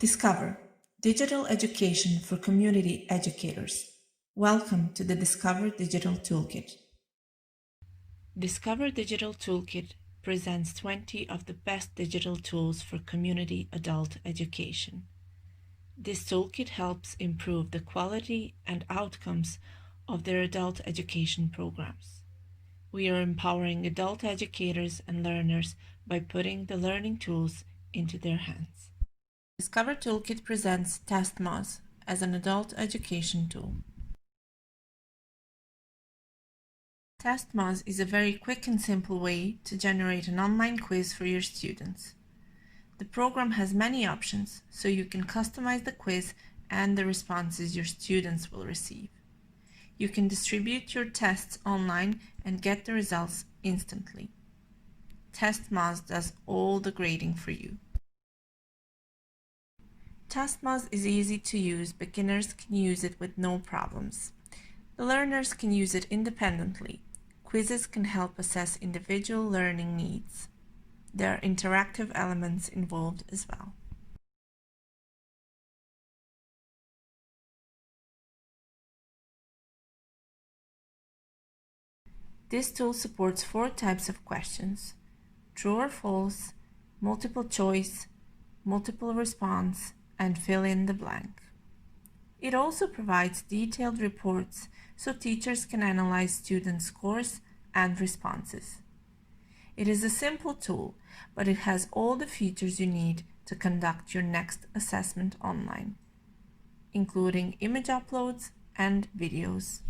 Discover Digital Education for Community Educators. Welcome to the Discover Digital Toolkit. Discover Digital Toolkit presents 20 of the best digital tools for community adult education. This toolkit helps improve the quality and outcomes of their adult education programs. We are empowering adult educators and learners by putting the learning tools into their hands. Discover Toolkit presents TESTMOZ as an adult education tool. TESTMOZ is a very quick and simple way to generate an online quiz for your students. The program has many options, so you can customize the quiz and the responses your students will receive. You can distribute your tests online and get the results instantly. TESTMOZ does all the grading for you. TESTMOZ is easy to use. Beginners can use it with no problems. The learners can use it independently. Quizzes can help assess individual learning needs. There are interactive elements involved as well. This tool supports 4 types of questions: true or false, multiple choice, multiple response, and fill in the blank. It also provides detailed reports so teachers can analyze students' scores and responses. It is a simple tool, but it has all the features you need to conduct your next assessment online, including image uploads and videos.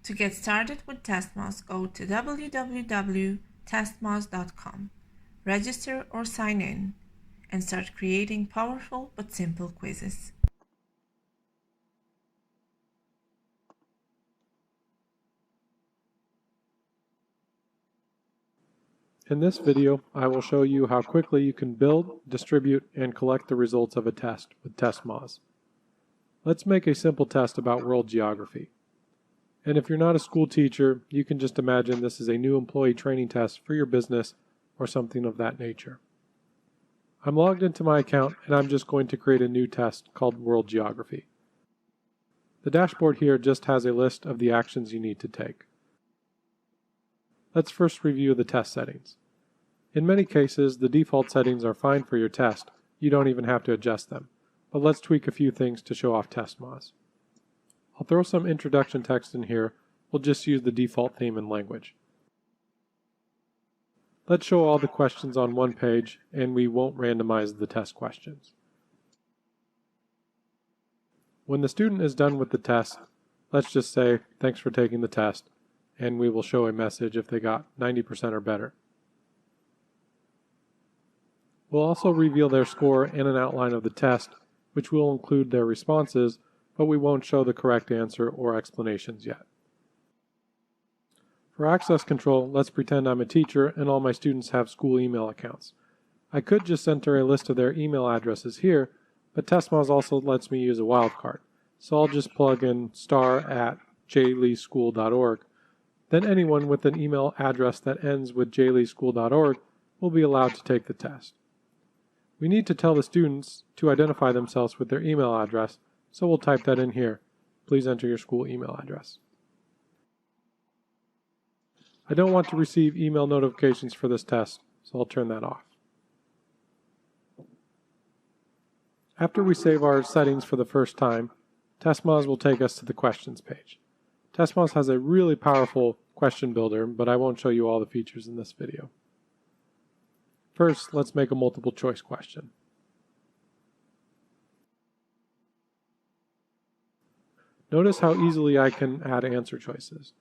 To get started with TESTMOZ, go to www.testmoz.com, register or sign in, and start creating powerful but simple quizzes. In this video, I will show you how quickly you can build, distribute, and collect the results of a test with TESTMOZ. Let's make a simple test about world geography. And if you're not a school teacher, you can just imagine this is a new employee training test for your business or something of that nature. I'm logged into my account and I'm just going to create a new test called World Geography. The dashboard here just has a list of the actions you need to take. Let's first review the test settings. In many cases, the default settings are fine for your test. You don't even have to adjust them. But let's tweak a few things to show off TESTMOZ. I'll throw some introduction text in here. We'll just use the default theme and language. Let's show all the questions on one page, and we won't randomize the test questions. When the student is done with the test, let's just say, "Thanks for taking the test," and we will show a message if they got 90% or better. We'll also reveal their score and an outline of the test, which will include their responses, but we won't show the correct answer or explanations yet. For access control, let's pretend I'm a teacher and all my students have school email accounts. I could just enter a list of their email addresses here, but TESTMOZ also lets me use a wildcard. So I'll just plug in star@jleeschool.org. Then anyone with an email address that ends with jleeschool.org will be allowed to take the test. We need to tell the students to identify themselves with their email address, so we'll type that in here. Please enter your school email address. I don't want to receive email notifications for this test, so I'll turn that off. After we save our settings for the first time, TESTMOZ will take us to the questions page. TESTMOZ has a really powerful question builder, but I won't show you all the features in this video. First, let's make a multiple choice question. Notice how easily I can add answer choices.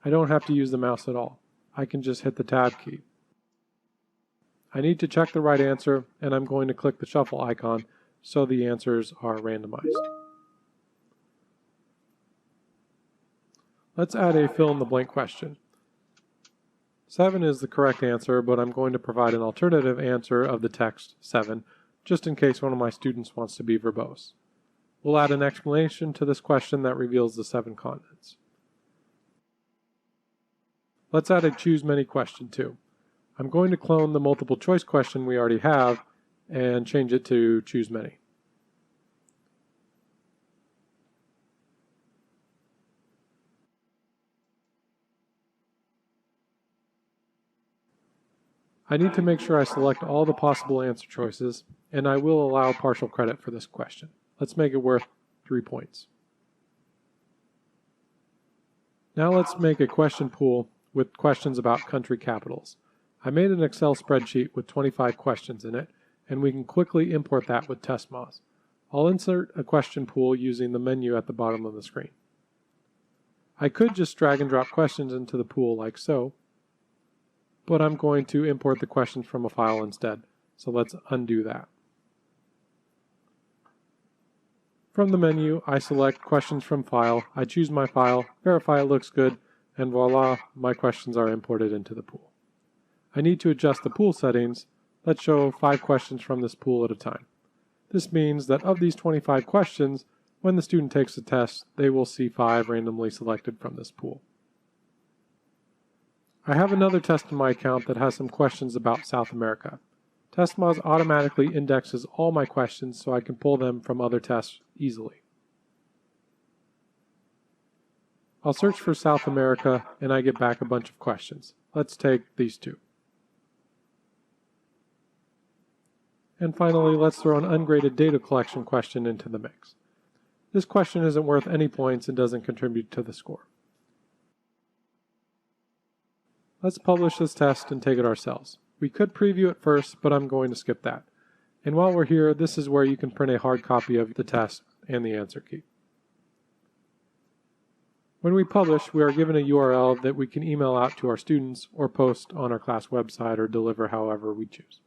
I don't have to use the mouse at all. I can just hit the tab key. I need to check the right answer, and I'm going to click the shuffle icon so the answers are randomized. Let's add a fill-in-the-blank question. 7 is the correct answer, but I'm going to provide an alternative answer of the text 7, just in case one of my students wants to be verbose. We'll add an explanation to this question that reveals the 7 continents. Let's add a choose many question too. I'm going to clone the multiple choice question we already have and change it to Choose Many. I need to make sure I select all the possible answer choices, and I will allow partial credit for this question. Let's make it worth 3 points. Now let's make a question pool with questions about country capitals. I made an Excel spreadsheet with 25 questions in it, and we can quickly import that with TESTMOZ. I'll insert a question pool using the menu at the bottom of the screen. I could just drag and drop questions into the pool like so, but I'm going to import the questions from a file instead, so let's undo that. From the menu, I select Questions from File, I choose my file, verify it looks good, and voila, my questions are imported into the pool. I need to adjust the pool settings. Let's show 5 questions from this pool at a time. This means that of these 25 questions, when the student takes the test, they will see 5 randomly selected from this pool. I have another test in my account that has some questions about South America. TESTMOZ automatically indexes all my questions so I can pull them from other tests easily. I'll search for South America and I get back a bunch of questions. Let's take these 2. And finally, let's throw an ungraded data collection question into the mix. This question isn't worth any points and doesn't contribute to the score. Let's publish this test and take it ourselves. We could preview it first, but I'm going to skip that. And while we're here, this is where you can print a hard copy of the test and the answer key. When we publish, we are given a URL that we can email out to our students or post on our class website or deliver however we choose.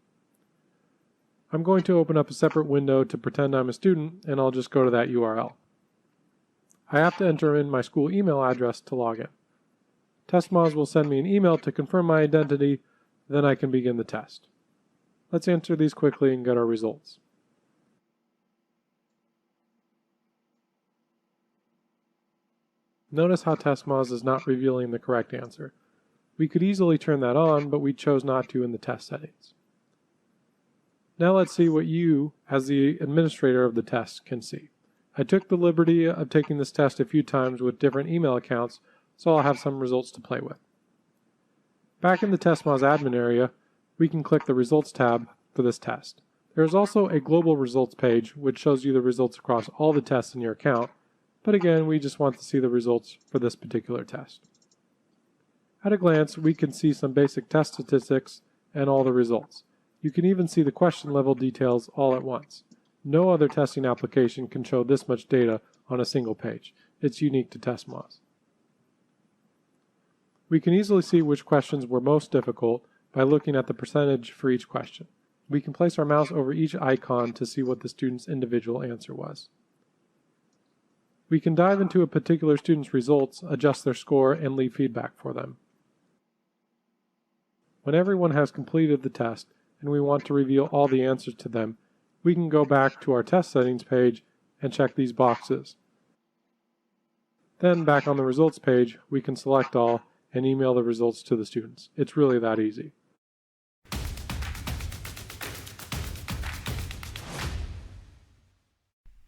I'm going to open up a separate window to pretend I'm a student, and I'll just go to that URL. I have to enter in my school email address to log in. TESTMOZ will send me an email to confirm my identity, then I can begin the test. Let's answer these quickly and get our results. Notice how TESTMOZ is not revealing the correct answer. We could easily turn that on, but we chose not to in the test settings. Now let's see what you, as the administrator of the test, can see. I took the liberty of taking this test a few times with different email accounts, so I'll have some results to play with. Back in the TESTMOZ admin area, we can click the Results tab for this test. There is also a global results page which shows you the results across all the tests in your account, but again, we just want to see the results for this particular test. At a glance, we can see some basic test statistics and all the results. You can even see the question level details all at once. No other testing application can show this much data on a single page. It's unique to TESTMOZ. We can easily see which questions were most difficult by looking at the percentage for each question. We can place our mouse over each icon to see what the student's individual answer was. We can dive into a particular student's results, adjust their score, and leave feedback for them. When everyone has completed the test and we want to reveal all the answers to them, we can go back to our test settings page and check these boxes. Then back on the results page, we can select all and email the results to the students. It's really that easy.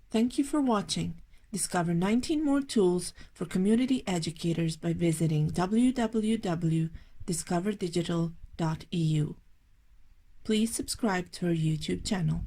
Thank you for watching. Discover 19 more tools for community educators by visiting www.discoverdigital.eu. Please subscribe to our YouTube channel.